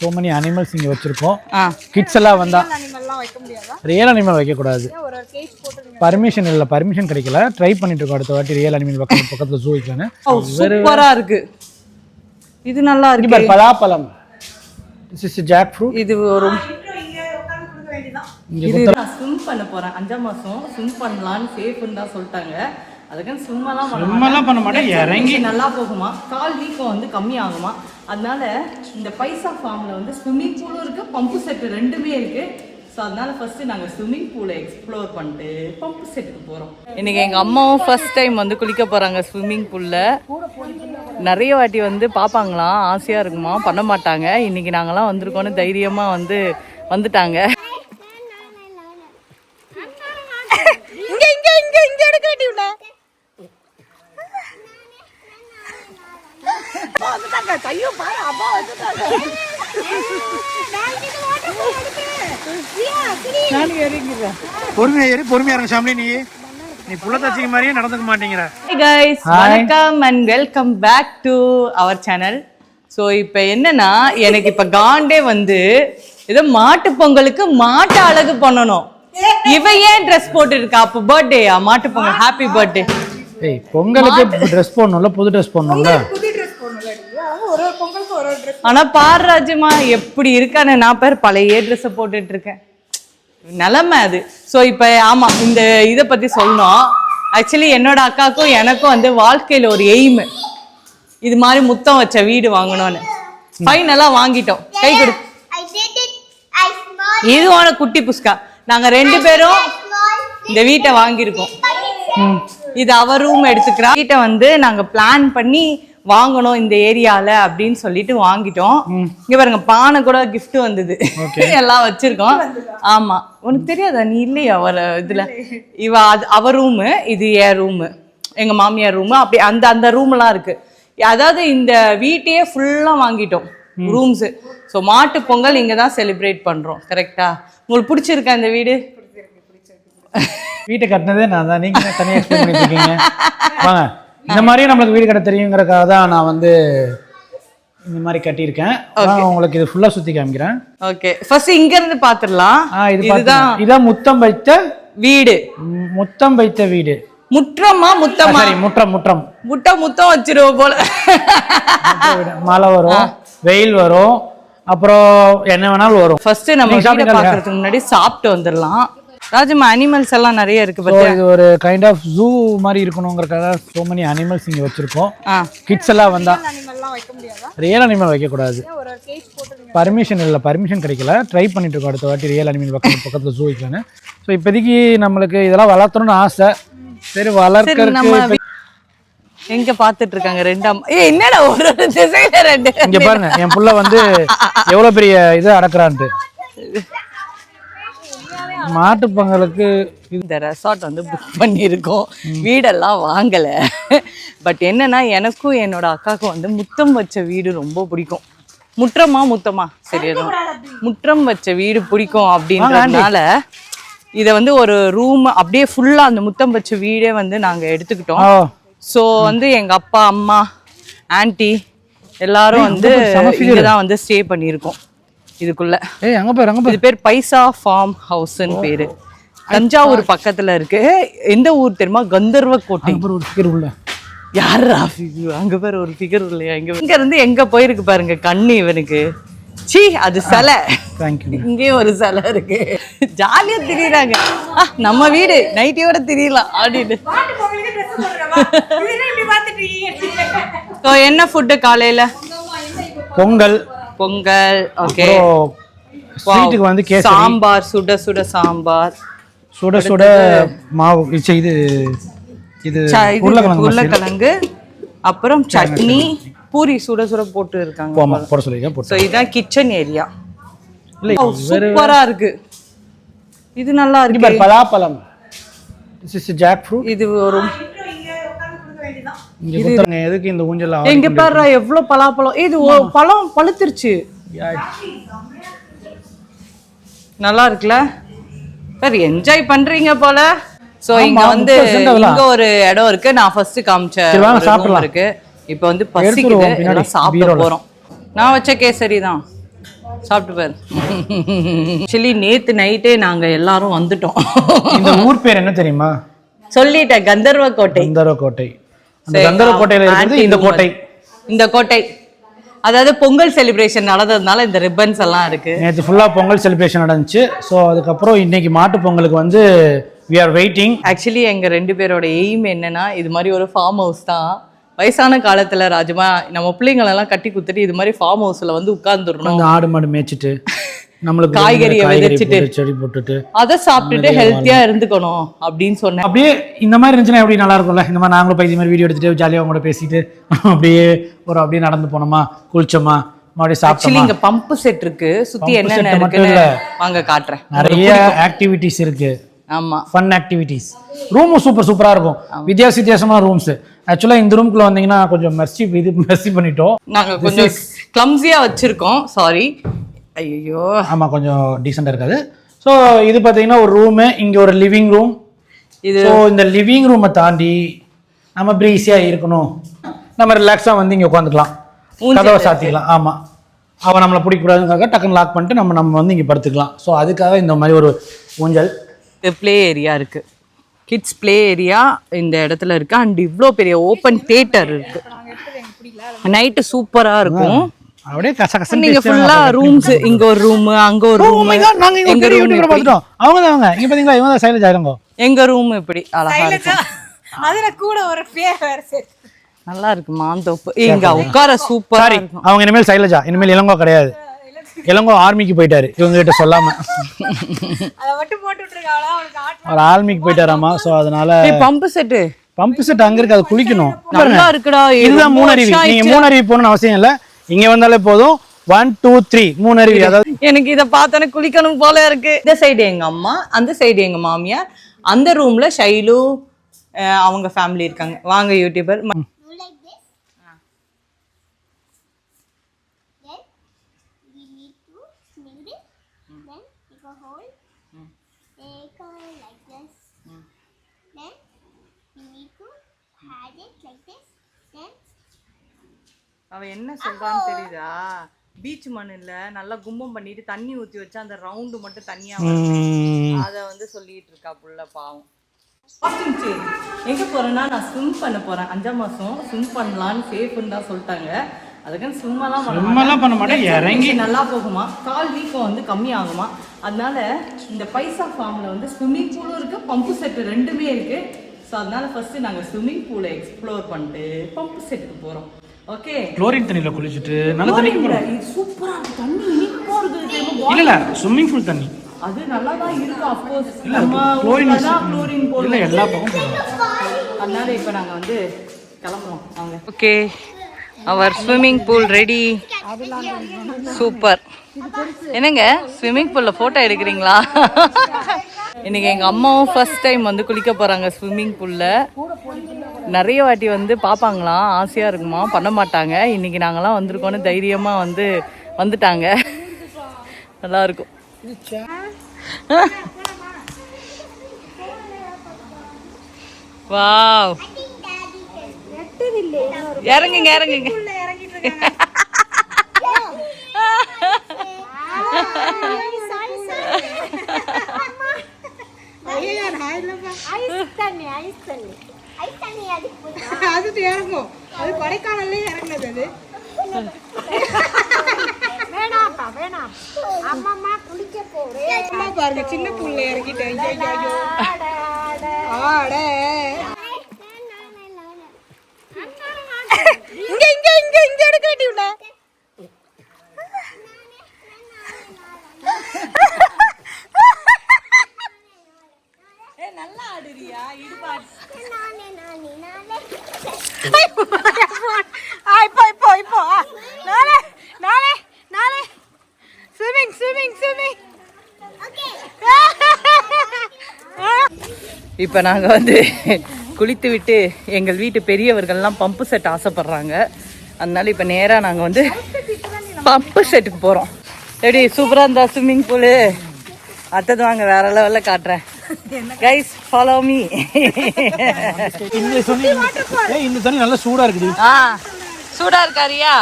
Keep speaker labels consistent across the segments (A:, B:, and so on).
A: so many animals இங்க வச்சிருக்கோம். Kids எல்லாம் வந்தா அனிமல்லாம் வைக்க முடியாதா? ரியல் அனிமல் வைக்க கூடாது. ஒரு கேஜ் போட்டு பர்மிஷன் இல்ல, பர்மிஷன் கிடைக்கல. ட்ரை பண்ணிட்டு இருக்கோம் அடுத்த வாட்டி ரியல் அனிமல் பக்கத்துல ஜூ வைக்கலாம்னு.
B: சூப்பரா இருக்கு. இது நல்லா இருக்கு.
A: இது பலாப்பழம். This is jack fruit.
B: இது ஒரு இது நான் ஸ்விம் பண்ண போறேன். 5ஆம் மாசம் ஸ்விம் பண்ணலாம்னு சேஃப்னு தான் சொல்லிட்டாங்க. அதுக்கு ஸ்விம்மெல்லாம் பண்ண மாட்டேன். இறங்கி நல்லா போகுமா, கால் வீக்கம் வந்து கம்மி ஆகுமா. அதனால இந்த பைசா ஃபார்ம்ல வந்து ஸ்விம்மிங் பூலும் இருக்கு, பம்பு செட் ரெண்டுமே இருக்கு. ஸோ அதனால ஃபர்ஸ்ட் நாங்கள் ஸ்விம்மிங் பூலை எக்ஸ்ப்ளோர் பண்ணிட்டு பம்பு செட்டுக்கு போகிறோம். இன்னைக்கு எங்கள் அம்மாவும் ஃபர்ஸ்ட் டைம் வந்து குளிக்க போகிறாங்க ஸ்விம்மிங் பூலில். நிறைய வாட்டி வந்து பார்ப்பாங்களாம், ஆசையாக இருக்குமா, பண்ண மாட்டாங்க. இன்னைக்கு நாங்களாம் வந்திருக்கோன்னு தைரியமாக வந்து வந்துட்டாங்க. வணக்கம் and welcome back to our channel. So இப்போ என்னன்னா, எனக்கு இப்போ காண்டே வந்து ஏதோ மாட்டு பொங்கலுக்கு மாட்டு அழகு பண்ணணும். இவ ஏன் ட்ரெஸ் போட்டு இருக்கா? அப்போ பர்த்டேயா? மாட்டு பொங்கல் ஹாப்பி பர்த்டே.
A: பொங்கலுக்கு ட்ரெஸ் போடணும்ல, புது ட்ரெஸ் போடணும்ல.
B: ஆனா பாரு ராஜுமா எப்படி இருக்கானு, நான் பேர் பழைய ட்ரெஸ் போட்டுட்டு இருக்கேன். நிலைமை அது. ஸோ இப்போ ஆமா, இந்த இதை பத்தி சொல்லணும். ஆக்சுவலி என்னோட அக்காவுக்கும் எனக்கும் வந்து வாழ்க்கையில ஒரு எய்ம், இது மாதிரி முத்தம் வச்ச வீடு வாங்கணும்னு. ஃபைனலா வாங்கிட்டோம். கை கொடு. இதுவான குட்டி புஸ்கா. நாங்க 2 பேரும் இந்த வீட்டை வாங்கியிருக்கோம். இது அவர் ரூம் எடுத்துக்கிறா. வீட்டை வந்து நாங்க பிளான் பண்ணி வாங்கணும் இந்த ஏரியால அப்படின்னு சொல்லிட்டு வாங்கிட்டோம். இங்க பாருங்க, பானை கூட கிஃப்ட் வந்தது, எல்லாம் வச்சிருக்கோம். ஆமா, உனக்கு தெரியாதா? நீ இல்லையா அவர் இதுல? இவ அவர் ரூமு, இது என் ரூமு, எங்க மாமியார் ரூமு, அப்படி அந்த அந்த ரூம் எல்லாம் இருக்கு. அதாவது இந்த வீட்டையே ஃபுல்லா வாங்கிட்டோம் ரூம்ஸ். ஸோ மாட்டு பொங்கல் இங்க தான் செலிப்ரேட் பண்றோம். கரெக்டா? உங்களுக்கு பிடிச்சிருக்கா இந்த வீடு?
A: வீட்டை கட்டினதே நான் தான், நீங்க தனியாக எக்ஸ்பிளைன் பண்ணிட்டு இருக்கீங்க. வாங்க, இந்த மாதிரியும் நம்மளுக்கு வீடு கட்ட தெரியுங்கிறக்காக தான் நான் வந்து இந்த மாதிரி கட்டியிருக்கேன். உங்களுக்கு இது ஃபுல்லா சுத்தி காமிக்கிறேன்.
B: ஓகே, ஃபர்ஸ்ட் இங்க இருந்து பாத்துறலாம்.
A: இதான் முத்தம் வைத்த வீடு. முத்தம் வைத்த வீடு.
B: முற்றமா முத்தமா?
A: சரி, முற்றம்.
B: முத்தம் வச்சிருவோம் போல.
A: மழை வரும், வெயில் வரும், அப்புறம் என்ன வேணாலும் வரும்.
B: ஃபர்ஸ்ட் நம்ம வீட்டை பார்க்கறதுக்கு முன்னாடி சாப்பிட்டு வந்துடலாம். ராஜமா, அனிமல்ஸ் எல்லாம் நிறைய இருக்கு.
A: இது ஒரு கைண்ட் ஆஃப் ஜூ மாதிரி இருக்கணுங்கிறதுக்காக so many animals இங்க வச்சிருக்கோம். கிட்ஸ் எல்லாம் வந்தா அனிமல்லாம் வைக்க முடியாதா? ரியல் அனிமல் வைக்க கூடாது. ஒரு கேஜ் போட்டு பர்மிஷன் இல்ல, பர்மிஷன் கிடைக்கல. ட்ரை பண்ணிட்டு இருக்கோம் அடுத்த வாட்டி ரியல் அனிமல் பக்கத்துல ஜூ வைக்கலாம்னு. ஸோ இப்போதைக்கு நம்மளுக்கு இதெல்லாம் வளர்த்தணும்னு ஆசை. சரி, வளர்க்கறதுக்கு
B: எங்க பாத்துட்டு இருக்காங்க 2 என்னடா ஒரு திசையில 2.
A: இங்க பாருங்க, என் புள்ள வந்து எவ்வளவு பெரிய இதை அடக்குறான்ட்டு. மாட்டு பொங்கலுக்கு
B: இந்த ரெசார்ட் வந்து புக் பண்ணியிருக்கோம். வீடெல்லாம் வாங்கல. பட் என்னன்னா, எனக்கும் என்னோட அக்காவுக்கும் வந்து முத்தம் வச்ச வீடு ரொம்ப பிடிக்கும். முத்தமா சரி, முற்றம் வச்ச வீடு பிடிக்கும் அப்படின்றதுனால இதை வந்து ஒரு ரூம் அப்படியே ஃபுல்லா அந்த முத்தம் வச்ச வீடே வந்து நாங்க எடுத்துக்கிட்டோம். ஸோ வந்து எங்க அப்பா, அம்மா, ஆன்டி எல்லாரும் வந்து இங்கதான் வந்து ஸ்டே பண்ணியிருக்கோம். இதுக்குள்ள இது பேர் பைசா ஃபார்ம் ஹவுஸ்ன்னு பேரு. தஞ்சாவூர் பக்கத்துல இருக்கு. எந்த ஊர் தெரியுமா? கந்தர்வ கோட்டை. யாரா அங்க பேர் ஒரு ஃபிகர் இல்லையா? இங்க இருந்து எங்க போயிருக்கு பாருங்க கண்ணு இவனுக்கு. சி, அது சிலை. இங்கேயும் ஒரு சிலை இருக்கு. ஜாலியா திரியறாங்க. நம்ம வீடு நைட்டியோட திரியலாம் அப்படின்னு. என்ன ஃபுட்டு காலையில? பொங்கல். ஓகே.
A: ஸ்வீட்டுக்கு வந்து கேசரி,
B: சாம்பார், சுட சுட சாம்பார்,
A: சுட சுட மாவு. இது
B: உருளைக்கிழங்கு, அப்புறம் சட்னி, பூரி சுட சுட போட்டு இருக்காங்க.
A: போட சொல்லிருக்கேன்.
B: சோ இதான் கிச்சன் ஏரியா. சூப்பரா இருக்கு. இது நல்லா இருக்கு.
A: பலாப்பழம். This is jack fruit.
B: இது ஒரு
A: எதுக்கு இந்த ஊஞ்சல்?
B: எங்க பாரு எவ்வளவு பலாப்பழம். இது பழம் பழுத்துருச்சு. நல்லா இருக்குல்ல? சரி, என்ஜாய் பண்றீங்க போல. சோ இங்க வந்து இங்க ஒரு இடம் இருக்கு. நான் ஃபர்ஸ்ட் காமிச்ச இருக்கு. இப்போ வந்து பசிக்குது, சாப்பிட போறோம். நான் வச்ச கேசரி தான். சாப்பிட்டு பாரு. ஆக்சுவலி நேத்து நைட்டே நாங்க எல்லாரும் வந்துட்டோம்.
A: இந்த ஊர் பேர் என்ன தெரியுமா?
B: சொல்லிட்டேன், கந்தர்வ கோட்டை.
A: கந்தர்வ கோட்டை. அந்த கந்தர்வ கோட்டையில இருக்கிறது இந்த கோட்டை.
B: இந்த கோட்டை அதாவது பொங்கல் செலிப்ரேஷன் நடந்ததுனால இந்த ரிப்பன்ஸ் எல்லாம் இருக்கு.
A: நேற்று ஃபுல்லா பொங்கல் செலிப்ரேஷன் நடந்துச்சு. ஸோ அதுக்கப்புறம் இன்னைக்கு மாட்டு பொங்கலுக்கு வந்து we are waiting.
B: ஆக்சுவலி எங்க 2 பேரோட எய்ம் என்னன்னா, இது மாதிரி ஒரு ஃபார்ம் ஹவுஸ் தான். வயசான காலத்துல ராஜமா நம்ம பிள்ளைங்களெல்லாம் கட்டி குத்துட்டு இது மாதிரி ஃபார்ம் ஹவுஸ்ல வந்து உட்கார்ந்துடணும்.
A: அந்த ஆடு மாடு மேய்ச்சிட்டு நம்மளுக்கு
B: காய்கறியை விதைச்சிட்டு
A: செடி போட்டுட்டு
B: அதை சாப்பிட்டுட்டு ஹெல்த்தியா இருந்துக்கணும் அப்படின்னு சொன்னேன்.
A: அப்படியே இந்த மாதிரி இருந்துச்சுன்னா எப்படி நல்லா இருக்கும்ல. இந்த மாதிரி நாங்களும் இது மாதிரி வீடியோ எடுத்துட்டு ஜாலியாக அவங்க கூட பேசிட்டு அப்படியே அப்படியே நடந்து போனோமா, குளிச்சோமா, மறுபடியும் சாப்பிட்டோமா.
B: இங்க பம்ப் செட் இருக்கு, சுத்தி என்னென்ன இருக்குன்னு வாங்க காட்டுறேன்.
A: நிறைய ஆக்டிவிட்டிஸ் இருக்கு.
B: ஆமா,
A: ஃபன் ஆக்டிவிட்டிஸ். ரூமும் சூப்பரா இருக்கும். வித்தியாசமான ரூம்ஸ். ஆக்சுவலா இந்த ரூம்குள்ள வந்தீங்கன்னா கொஞ்சம் மெர்சி பண்ணிட்டோம்.
B: நாங்க கொஞ்சம் கிளம்ஸியா வச்சிருக்கோம், சாரி. ஐயோ
A: ஆமா, கொஞ்சம் டீசெண்டா இருக்காது. ஸோ இது பார்த்தீங்கன்னா ஒரு ரூமு, இங்க ஒரு லிவிங் ரூம். இது இந்த லிவிங் ரூமை தாண்டி நம்ம ப்ரீஸியா இருக்கணும், நம்ம ரிலாக்ஸா வந்து இங்க உட்காந்துக்கலாம், கதவை சாத்திக்கலாம். ஆமா, அவன் நம்மளை பிடிக்கக்கூடாதுக்காக டக்குன்னு லாக் பண்ணிட்டு நம்ம வந்து இங்க படுத்துக்கலாம். ஸோ அதுக்காக இந்த மாதிரி ஒரு ஊஞ்சல்.
B: ப்ளே ஏரியா இருக்கு, கிட்ஸ் ப்ளே ஏரியா இந்த இடத்துல இருக்கு. அண்ட் இவ்வளோ பெரிய ஓப்பன் தியேட்டர் இருக்கு. நைட்டு சூப்பரா இருக்கும்.
A: அப்படியே கசகசன்னு
B: நீங்க ஃபுல்லா ரூம்ஸ், இங்க ஒரு ரூம், அங்க ஒரு ரூம்.
A: நாங்க எங்க ரூம் பார்த்துட்டோம். அவங்க இங்க பாத்தீங்களா, இவங்க தான் சைலஜ் ஆயிருங்க.
B: எங்க ரூம் இப்படி அழகா இருக்கு.
C: அதுல கூட ஒரு பேர் சேர்த்து
B: நல்லா இருக்கு. மாந்தோப்பு இங்க உட்கார சூப்பரா இருக்கும்.
A: அவங்க இனிமேல் சைலஜா, இனிமேல் இளங்கோ கிடையாது. இளங்கோ ஆர்மிக்கு போயிட்டாரு இவங்க கிட்ட சொல்லாம.
C: அத மட்டும் போட்டு விட்டுருக்காங்களா, அவனுக்கு
A: அவர் ஆர்மிக்கு போயிட்டாராமா. சோ அதனால
B: பம்ப் செட்
A: அங்க இருக்கு, அது குளிக்கணும்.
B: நல்லா இருக்குடா.
A: இதுதான் 3 அருவி. நீங்க 3 அருவி போகணும்னு அவசியம் இல்ல, இங்க வந்தாலே போதும். 1 2 3 3 அருவி. அதாவது
B: எனக்கு இத பார்த்தனே குளிக்கணும் போல இருக்கு. இந்த சைடு எங்க அம்மா, அந்த சைடு எங்க மாமியார். அந்த ரூம்ல ஷைலு அவங்க ஃபேமிலி இருக்காங்க. வாங்க யூடியூபர். அவ என்ன சொல்றான்னு தெரியுதா? பீச் மண்ணுல நல்லா கும்பம் பண்ணிட்டு தண்ணி ஊத்தி வச்சா அந்த ரவுண்டு மட்டும் தனியா அத வந்து சொல்லிட்டு இருக்கா புள்ள, பாவம். எங்க போறேன்னா நான் ஸ்விம் பண்ண போறேன். 5ஆம் மாசம் ஸ்விம் பண்ணலான்னு சேஃப்னு தான் சொல்லிட்டாங்க. அதுக்கு ஸ்விம்மெல்லாம் பண்ண மாட்டேன். இறங்கி நல்லா போகுமா, கால் வீக்கம் வந்து கம்மி ஆகுமா. அதனால இந்த பைசா ஃபார்ம்ல வந்து ஸ்விம்மிங் பூலும் இருக்கு, பம்பு செட்டு ரெண்டுமே இருக்கு. ஸோ அதனால ஃபர்ஸ்ட் நாங்கள் ஸ்விம்மிங் பூலை எக்ஸ்ப்ளோர் பண்ணிட்டு பம்பு செட்டுக்கு போறோம். ஓகே,
A: குளோரின் தண்ணியில குளிச்சிட்டு நல்ல தண்ணி
B: சூப்பரா இருக்கு. தண்ணி இனிப்பா இருக்கு.
A: இல்ல ஸ்விம்மிங் பூல் தண்ணி
B: அது நல்லா தான் இருக்கு. ஆஃப் கோர்ஸ்
A: குளோரின் போடல, எல்லா பக்கம் போடலாம்.
B: அதனால இப்போ நாங்கள் வந்து கிளம்புறோம். வாங்க. ஓகே, அவர் ஸ்விம்மிங் பூல் ரெடி. சூப்பர். என்னங்க ஸ்விம்மிங் பூல்ல போட்டோ எடுக்கிறீங்களா? இன்னைக்கு எங்க அம்மாவும் ஃபர்ஸ்ட் டைம் வந்து குளிக்க போறாங்க ஸ்விம்மிங் பூல்ல. நிறைய வாட்டி வந்து பார்ப்பாங்களாம், ஆசையா இருக்குமா, பண்ண மாட்டாங்க. இன்னைக்கு நாங்கெல்லாம் வந்திருக்கோன்னு தைரியமா வந்து வந்துட்டாங்க. நல்லா இருக்கும். வாவ், இறங்குங்க இறங்குங்க.
C: அது இறங்கும், அது கொடைக்கானல்ல இறங்குனது. அது வேணாப்பா வேணாம், அம்மா குளிக்க போறேன். அம்மா பாருங்க சின்ன புள்ள இறங்கிட்டேன். ஐயோ ஆட இங்க இங்க இங்க இங்க எடுக்க வேண்டியதுல.
B: நல்லா ஆடுறியா? இடுபாடு
C: இப்போ நாளே நாளே நாளே ஸ்விமிங் ஸ்விமிங் ஸ்விமிங்.
B: இப்போ நாங்கள் வந்து குளித்து விட்டு எங்கள் வீட்டு பெரியவர்கள்லாம் பம்பு செட் ஆசைப்படுறாங்க. அதனால இப்போ நேராக நாங்கள் வந்து பம்பு செட்டுக்கு போகிறோம். எப்படி சூப்பராக இருந்தா ஸ்விம்மிங் பூலு? அடுத்தது வாங்க வேற லெவலில் காட்டுறேன். Guys follow me.
A: இந்த தண்ணி நல்லா சூடா இருக்குது.
B: சூடா இருக்காரியா?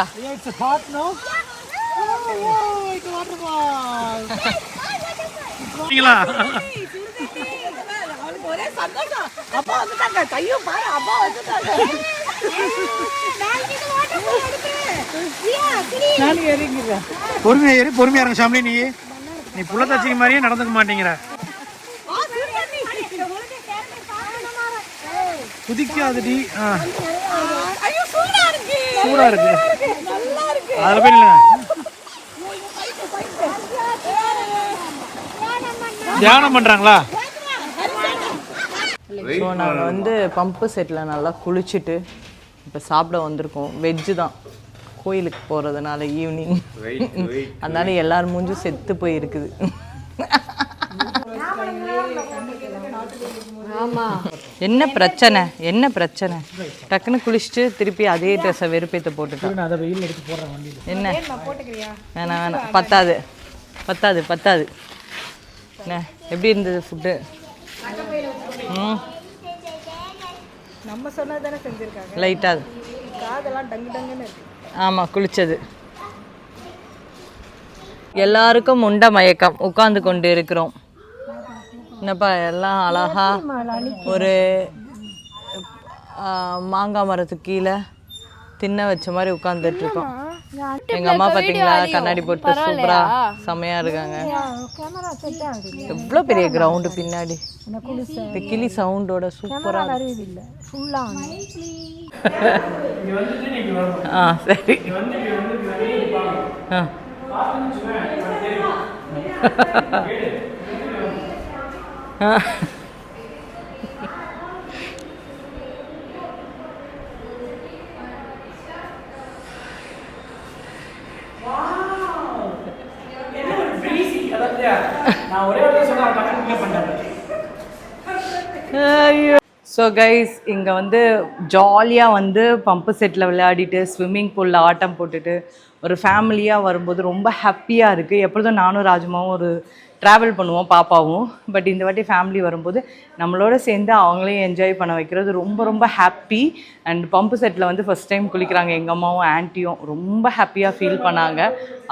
B: அவனுக்கு ஒரே சந்தோஷம். அப்பா வந்துட்டாங்க, கையும் பாரு, அப்பா வந்துட்டாங்க.
A: பொறுமையா ஏறி பொறுமையா இருங்க சாமி. நீ புள்ள தச்சிக்க மாதிரியே நடந்துக்க மாட்டேங்கிற. குதிக்காதடி. சூடா இருக்கு. அதுல போய் நில்லுங்க. தியானம் பண்றாங்களா?
B: ஸோ நாங்கள் வந்து பம்பு செட்டில் நல்லா குளிச்சுட்டு இப்போ சாப்பிட வந்திருக்கோம். வெஜ்ஜு தான், கோயிலுக்கு போகிறதுனால ஈவினிங். அதனால எல்லாரும் மூஞ்சும் செத்து போயிருக்குது. என்ன பிரச்சனை, என்ன பிரச்சனை? டக்குன்னு குளிச்சுட்டு திருப்பி அதே ட்ரெஸ்ஸை வெறுப்பேற்ற போட்டுட்டோம். என்ன வேணாம் வேணாம், பத்தாது பத்தாது பத்தாது. என்ன எப்படி இருந்தது ஃபுட்டு?
C: நம்ம சொன்னது தானே செஞ்சிருக்காங்க.
B: லைட்டாக
C: காதெல்லாம் டங்கு டங்குன்னு இருக்கு.
B: ஆமாம், குளிச்சது. எல்லாருக்கும் உண்ட மயக்கம், உட்கார்ந்து கொண்டு இருக்கிறோம். என்னப்பா எல்லாம் அழகா ஒரு மாங்காய் மரத்துக்கு கீழே தின்ன வச்ச மாதிரி உட்காந்துட்டு இருக்கோம். எங்க அம்மா பாத்தீங்களா, கண்ணாடி போட்டு சூப்பரா செமையா இருக்காங்க. எவ்வளவு பெரிய கிரவுண்டு பின்னாடி, இந்த கிளி சவுண்டோட சூப்பரா. சரி. ஸோ கைஸ், இங்கே வந்து ஜாலியாக வந்து பம்பு செட்டில் விளையாடிட்டு ஸ்விம்மிங் பூலில் ஆட்டம் போட்டுட்டு ஒரு ஃபேமிலியாக வரும்போது ரொம்ப ஹாப்பியாக இருக்குது. எப்பொழுதும் நானும் ராஜுமாவும் ஒரு ட்ராவல் பண்ணுவோம், பாப்பாவும். பட் இந்த வாட்டி ஃபேமிலி வரும்போது நம்மளோட சேர்ந்து அவங்களையும் என்ஜாய் பண்ண வைக்கிறது ரொம்ப ரொம்ப ஹாப்பி. அண்ட் பம்பு செட்டில் வந்து ஃபஸ்ட் டைம் குளிக்கிறாங்க எங்கள் அம்மாவும் ஆன்ட்டியும். ரொம்ப ஹாப்பியாக ஃபீல் பண்ணாங்க.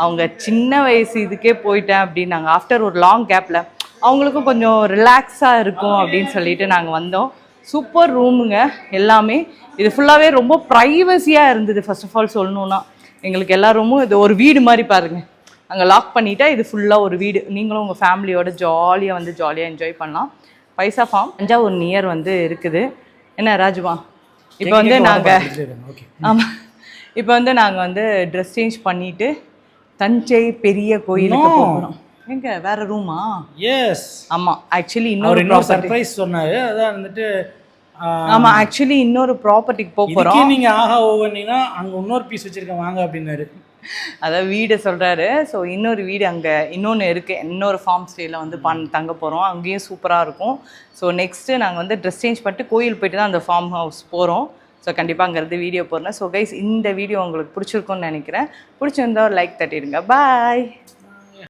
B: அவங்க சின்ன வயசு இதுக்கே போயிட்டேன் அப்படின்னாங்க. ஆஃப்டர் ஒரு லாங் கேப்பில் அவங்களுக்கும் கொஞ்சம் ரிலாக்ஸாக இருக்கும் அப்படின்னு சொல்லிட்டு நாங்கள் வந்தோம். சூப்பர் ரூமுங்க எல்லாமே. இது ஃபுல்லாகவே ரொம்ப ப்ரைவசியாக இருந்தது. ஃபர்ஸ்ட் ஆஃப் ஆல் சொல்லணுன்னா எங்களுக்கு எல்லா ரூமும் இது ஒரு வீடு மாதிரி பாருங்கள். அங்கே லாக் பண்ணிட்டா இது ஃபுல்லாக ஒரு வீடு. நீங்களும் உங்கள் ஃபேமிலியோட ஜாலியாக வந்து ஜாலியாக என்ஜாய் பண்ணலாம். பைசா ஃபார்ம் தஞ்சாவூர் நியர் வந்து இருக்குது. என்ன ராஜுமா, இப்போ வந்து நாங்கள் ஆமாம் இப்போ வந்து நாங்கள் வந்து ட்ரெஸ் சேஞ்ச் பண்ணிவிட்டு தஞ்சை பெரிய கோயிலுக்கு போகிறோம். எங்க வேற ரூமா? எஸ். ஆமா, ஆக்சுவலி இன்னொரு
A: சர்ப்ரைஸ் சொன்னாரு. அதான் வந்துட்டு
B: ஆமா, ஆக்சுவலி இன்னொரு ப்ராப்பர்ட்டிக்கு போறோம்.
A: நீங்க ஆஹா ஓவனினா அங்க இன்னொரு பீஸ் வச்சிருக்கேன் வாங்க அப்படின்னாரு.
B: அதான் வீடு சொல்றாரு. ஸோ இன்னொரு வீடு அங்கே இன்னொன்று இருக்குது, இன்னொரு ஃபார்ம் ஸ்டேயில் வந்து தங்க போகிறோம். அங்கேயும் சூப்பராக இருக்கும். ஸோ நெக்ஸ்ட்டு நாங்கள் வந்து ட்ரெஸ் சேஞ்ச் பண்ணிட்டு கோயில் போயிட்டு தான் அந்த ஃபார்ம் ஹவுஸ் போகிறோம். ஸோ கண்டிப்பாக அங்கேருந்து வீடியோ போடுறேன். ஸோ கைஸ், இந்த வீடியோ உங்களுக்கு பிடிச்சிருக்கும்னு நினைக்கிறேன். பிடிச்சிருந்தா ஒரு லைக் தட்டிடுங்க. பாய்.